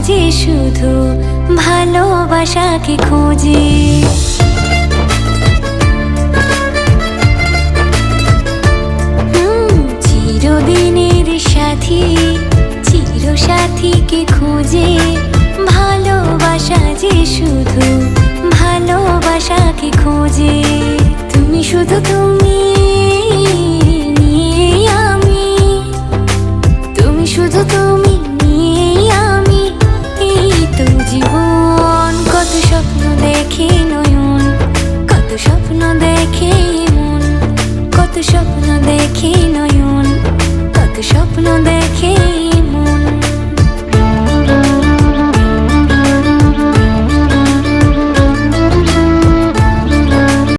যে শুধু ভালোবাসাকে খোঁজে। চিরদিনের সাথী চিরসাথীকে খোঁজে, ভালোবাসা যে শুধু ভালোবাসাকে খোঁজে। তুমি শুধু তুমি, নিয়ে আমি, তুমি শুধু তুমি, নিয়ে আমি, এই তো জীবন। কত স্বপ্ন দেখে নয়ন, কত স্বপ্ন দেখে মন, কত স্বপ্ন দেখে নয়ন।